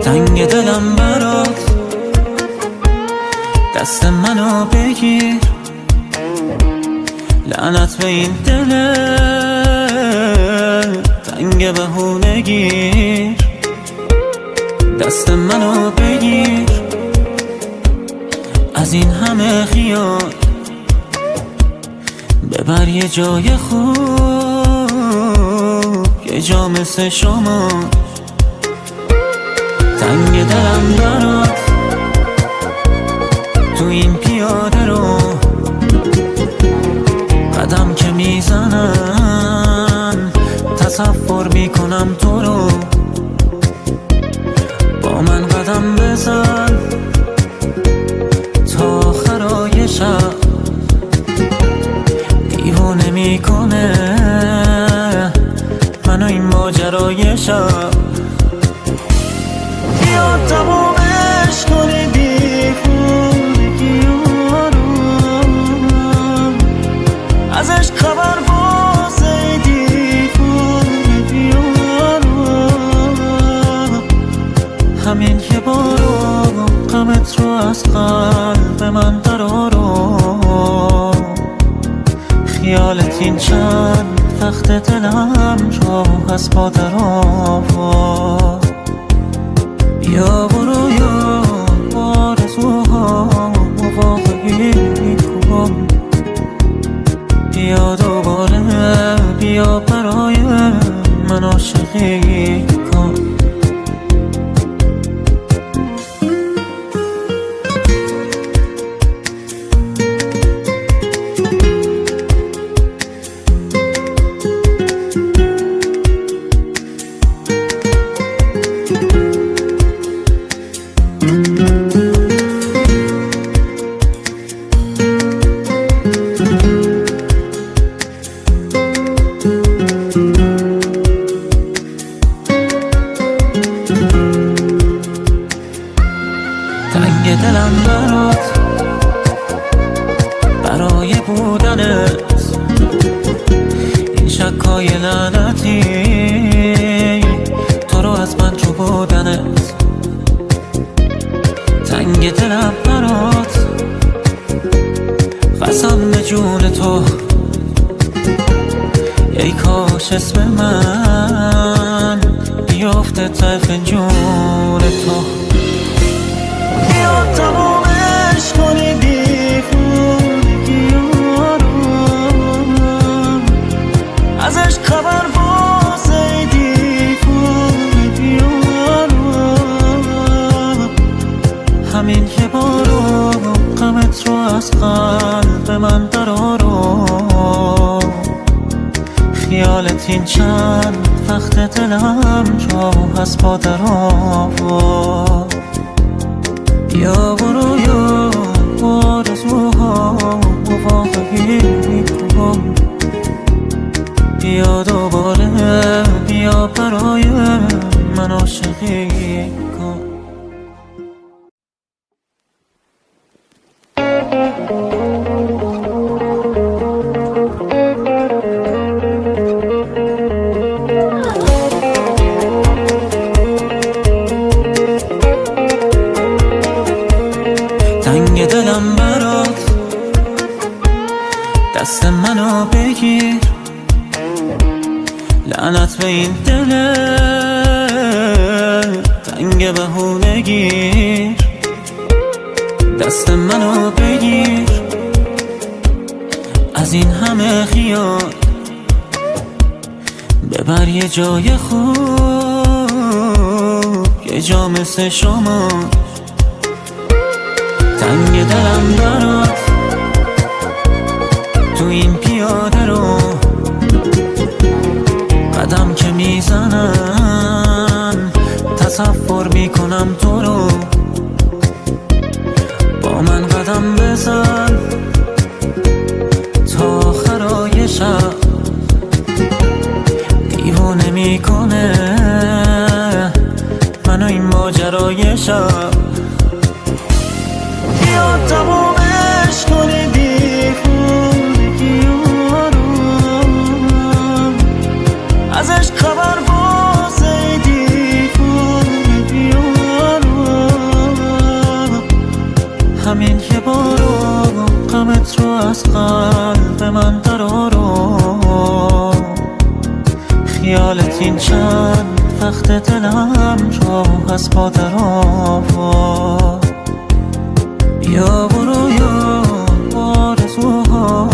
تنگ دلم برات، دست منو بگیر، لعنت به این دل تنگ بهونگیر. دست منو بگیر، از این همه خیال ببر یه جای خوب، یه جا مثل شما. تنگ دلم برات، تو این پیاده رو قدم که میزنم تصور میکنم تو رو. با من قدم بزن تا آخرای شب، دیوانه میکنه منو این ماجرای شب. بیا تمومش کنی دیوونگی رو، ازش خبر واسه دیوونگی رو. همین یه بارو غمت رو از قلب من درارو، خیالت این چند وقت دلم رو از پا درآورد. بیا برو یا آرزوها واقعی کن، بیا دوباره بیا برای من عاشقی کن. تنگ دلم برات، برای بودنت این شکای لعنتی، تو رو از من رو بودنت. تنگ دلم برات، قسم به جون تو، ای کاش اسم من بیافته ته فنجون تو. بیا تمومش کنی دیوونگی رو، ازش خبر واسه دیوونگی رو. همین یه بارو غمت رو از قلب من درارو، خیالت این چند وقت دلم رو از پا درآورد. بیا برو یا آرزوها واقعی کن، بیا دوباره بیا برای من عاشقی کن. تنگ دلم برات، دست منو بگیر، لعنت به این دل تنگ بهونگیر. دست منو بگیر، از این همه خیال ببر یه جای خوب، یه جا مثل شما. تنگ دلم برات، تو این پیاده رو قدم که میزنم تصور میکنم تو رو. با من قدم بزن تا آخرای شب، دیوانه میکنه منو این ماجرای شب. بیا تمومش کنی دیوونگی رو ازش خبر واسه دیوونگی رو همین یه بارو غمت رو از قلب من درارو خیالت این چند وقت دلم رو از پا در آورد بیا برو یا آرزوها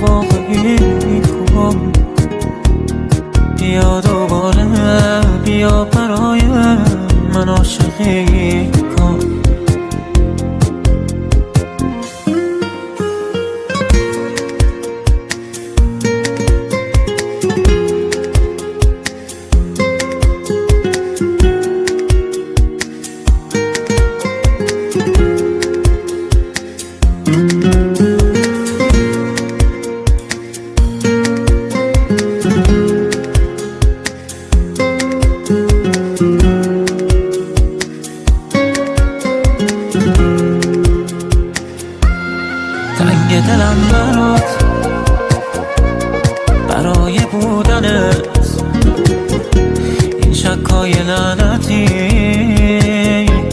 واقعی کن بیا دوباره بیا برای من عاشقی کن تنگ دلم